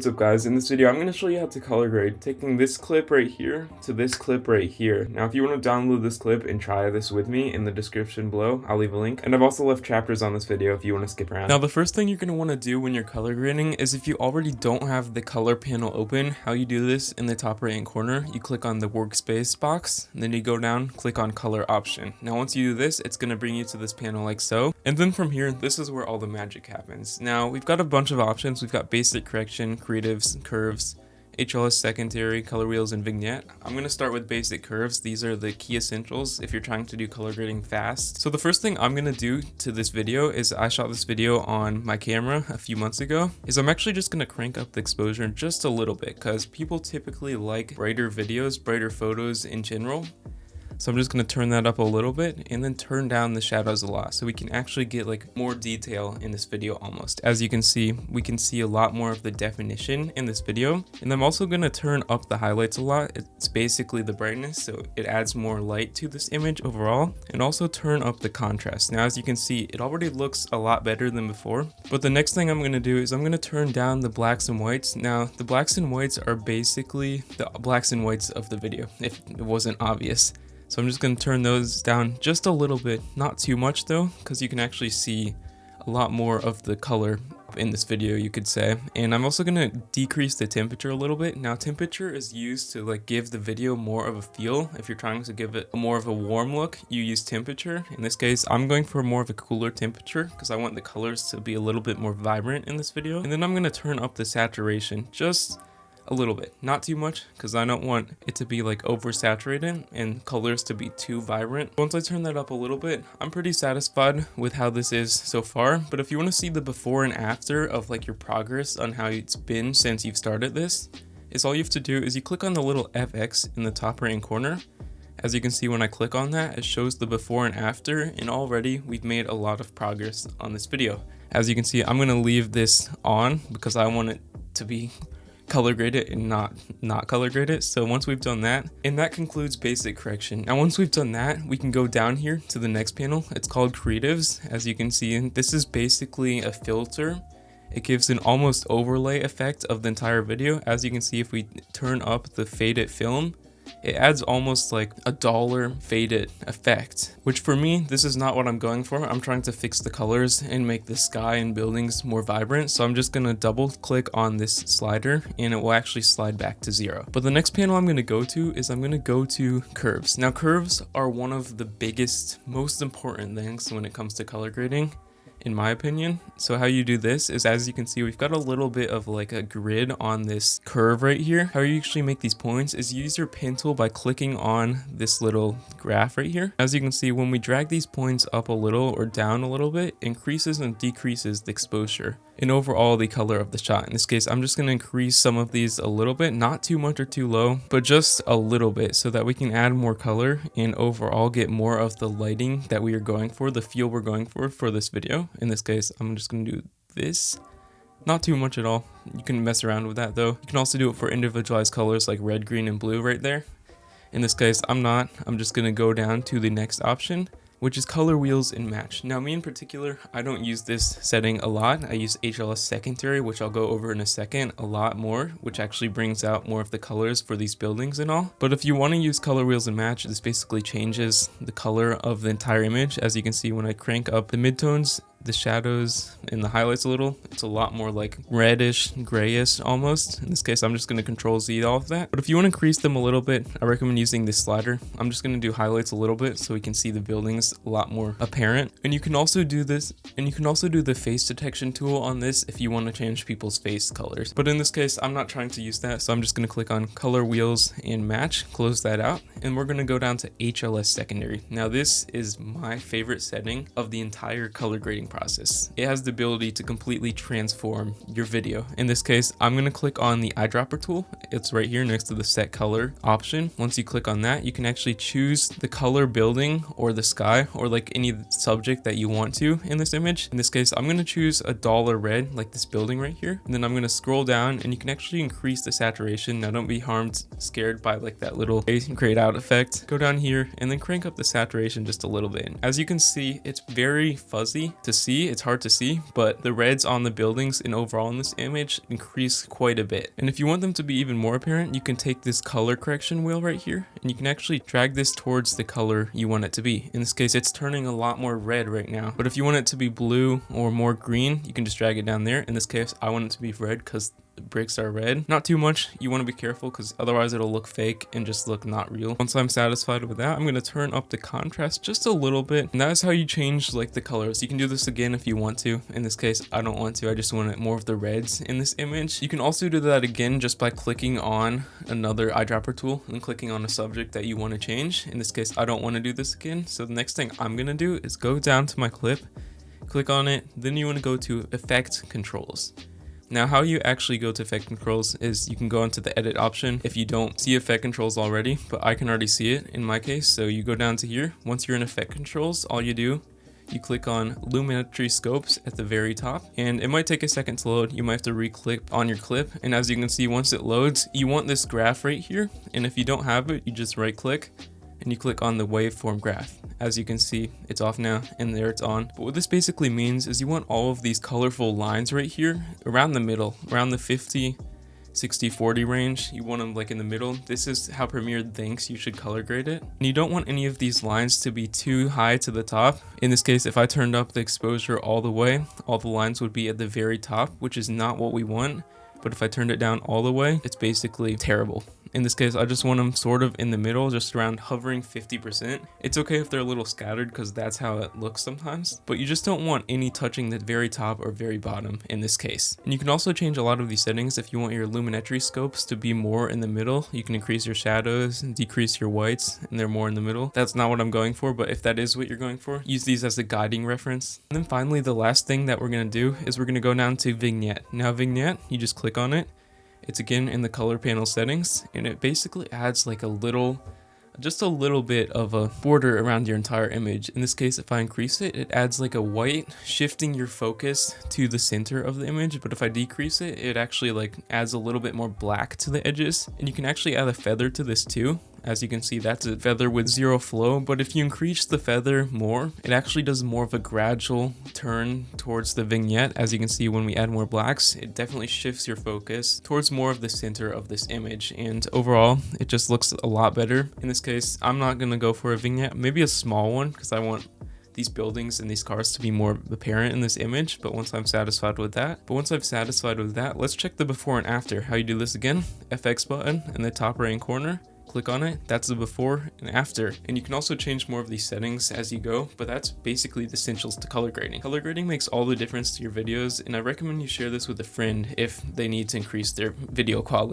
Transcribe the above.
What's up guys, in this video I'm going to show you how to color grade, taking this clip right here to this clip right here. Now if you want to download this clip and try this with me, in the description below I'll leave a link, and I've also left chapters on this video if you want to skip around. Now the first thing you're going to want to do when you're color grading is, if you already don't have the color panel open, how you do this: in the top right hand corner you click on the workspace box, and then you go down, click on color option. Now once you do this, it's going to bring you to this panel like so, and then from here this is where all the magic happens. Now we've got a bunch of options. We've got basic, correction, creatives, curves, HSL Secondary, color wheels, and Vignette. I'm going to start with basic curves. These are the key essentials if you're trying to do color grading fast. So the first thing I'm going to do to this video is, I shot this video on my camera a few months ago, is I'm actually just going to crank up the exposure just a little bit, because people typically like brighter videos, brighter photos in general. So I'm just going to turn that up a little bit, and then turn down the shadows a lot, so we can actually get like more detail in this video almost. As you can see, we can see a lot more of the definition in this video. And I'm also going to turn up the highlights a lot. It's basically the brightness, so it adds more light to this image overall, and also turn up the contrast. Now as you can see, it already looks a lot better than before, but the next thing I'm going to do is I'm going to turn down the blacks and whites. Now the blacks and whites are basically the blacks and whites of the video, if it wasn't obvious. So I'm just going to turn those down just a little bit, not too much though, because you can actually see a lot more of the color in this video, you could say. And I'm also going to decrease the temperature a little bit. Now temperature is used to like give the video more of a feel. If you're trying to give it more of a warm look, you use temperature. In this case, I'm going for more of a cooler temperature because I want the colors to be a little bit more vibrant in this video. And then I'm going to turn up the saturation just a little bit, not too much, because I don't want it to be like oversaturated and colors to be too vibrant. Once I turn that up a little bit, I'm pretty satisfied with how this is so far. But if you want to see the before and after of like your progress on how it's been since you've started this, is all you have to do is you click on the little FX in the top right hand corner. As you can see, when I click on that, it shows the before and after, and already we've made a lot of progress on this video. As you can see, I'm going to leave this on because I want it to be color grade it and not color grade it. So once we've done that, and that concludes basic correction. Now once we've done that, we can go down here to the next panel. It's called creatives. As you can see, this is basically a filter. It gives an almost overlay effect of the entire video. As you can see, if we turn up the faded film, it adds almost like a dollar faded effect, which for me, this is not what I'm going for. I'm trying to fix the colors and make the sky and buildings more vibrant. So I'm just going to double click on this slider and it will actually slide back to 0. But the next panel I'm going to go to is I'm going to go to curves. Now curves are one of the biggest, most important things when it comes to color grading, in my opinion. So how you do this is, as you can see, we've got a little bit of like a grid on this curve right here. How you actually make these points is you use your pen tool by clicking on this little graph right here. As you can see, when we drag these points up a little or down a little bit, increases and decreases the exposure and overall the color of the shot. In this case, I'm just going to increase some of these a little bit, not too much or too low, but just a little bit, so that we can add more color and overall get more of the lighting that we are going for, the feel we're going for this video. In this case, I'm just going to do this. Not too much at all. You can mess around with that though. You can also do it for individualized colors like red, green, and blue right there. In this case, I'm just going to go down to the next option, which is color wheels and match. Now me in particular, I don't use this setting a lot. I use HSL Secondary, which I'll go over in a second, a lot more, which actually brings out more of the colors for these buildings and all. But if you want to use color wheels and match, this basically changes the color of the entire image. As you can see, when I crank up the midtones, the shadows, and the highlights a little, it's a lot more like reddish, grayish almost. In this case, I'm just going to Control Z all of that. But if you want to increase them a little bit, I recommend using this slider. I'm just going to do highlights a little bit so we can see the buildings a lot more apparent. And you can also do this, and you can also do the face detection tool on this if you want to change people's face colors. But in this case, I'm not trying to use that, so I'm just going to click on color wheels and match, close that out, and we're going to go down to HSL Secondary. Now this is my favorite setting of the entire color grading process. It has the ability to completely transform your video. In this case, I'm going to click on the eyedropper tool. It's right here next to the set color option. Once you click on that, you can actually choose the color building or the sky or like any subject that you want to in this image. In this case, I'm going to choose a dollar red, like this building right here. And then I'm going to scroll down and you can actually increase the saturation. Now don't be scared by like that little grayed out effect. Go down here and then crank up the saturation just a little bit. As you can see, it's very fuzzy to see, it's hard to see, but the reds on the buildings and overall in this image increase quite a bit. And if you want them to be even more apparent, you can take this color correction wheel right here and you can actually drag this towards the color you want it to be. In this case, it's turning a lot more red right now, but if you want it to be blue or more green, you can just drag it down there. In this case, I want it to be red because the bricks are red. Not too much. You want to be careful because otherwise it'll look fake and just look not real. Once I'm satisfied with that, I'm going to turn up the contrast just a little bit, and that is how you change like the colors. You can do this again if you want to. In this case, I don't want to. I just want it more of the reds in this image. You can also do that again just by clicking on another eyedropper tool and clicking on a subject that you want to change. In this case, I don't want to do this again. So the next thing I'm going to do is go down to my clip, click on it, then you want to go to Effect Controls. Now, how you actually go to effect controls is you can go into the edit option if you don't see effect controls already, but I can already see it in my case. So you go down to here. Once you're in effect controls, all you do, you click on Lumetri Scopes at the very top, and it might take a second to load. You might have to re-click on your clip, and as you can see, once it loads, you want this graph right here, and if you don't have it, you just right click and you click on the waveform graph. As you can see, it's off now, and there it's on. But what this basically means is you want all of these colorful lines right here around the middle, around the 50, 60, 40 range. You want them like in the middle. This is how Premiere thinks you should color grade it. And you don't want any of these lines to be too high to the top. In this case, if I turned up the exposure all the way, all the lines would be at the very top, which is not what we want. But if I turned it down all the way, it's basically terrible. In this case, I just want them sort of in the middle, just around hovering 50%. It's okay if they're a little scattered because that's how it looks sometimes, but you just don't want any touching the very top or very bottom in this case. And you can also change a lot of these settings if you want your Lumetri scopes to be more in the middle. You can increase your shadows and decrease your whites, and they're more in the middle. That's not what I'm going for, but if that is what you're going for, use these as a guiding reference. And then finally, the last thing that we're going to do is we're going to go down to Vignette. Now Vignette, you just click on it. It's again in the color panel settings, and it basically adds like just a little bit of a border around your entire image. In this case, if I increase it, it adds like a white, shifting your focus to the center of the image. But if I decrease it, it actually like adds a little bit more black to the edges. And you can actually add a feather to this too. As you can see, that's a feather with zero flow, but if you increase the feather more, it actually does more of a gradual turn towards the vignette. As you can see, when we add more blacks, it definitely shifts your focus towards more of the center of this image, and overall, it just looks a lot better. In this case, I'm not going to go for a vignette, maybe a small one, because I want these buildings and these cars to be more apparent in this image. But once I'm satisfied with that, let's check the before and after. How you do this again, FX button in the top right corner. Click on it, that's the before and after. And you can also change more of these settings as you go, but that's basically the essentials to color grading. Color grading makes all the difference to your videos, and I recommend you share this with a friend if they need to increase their video quality.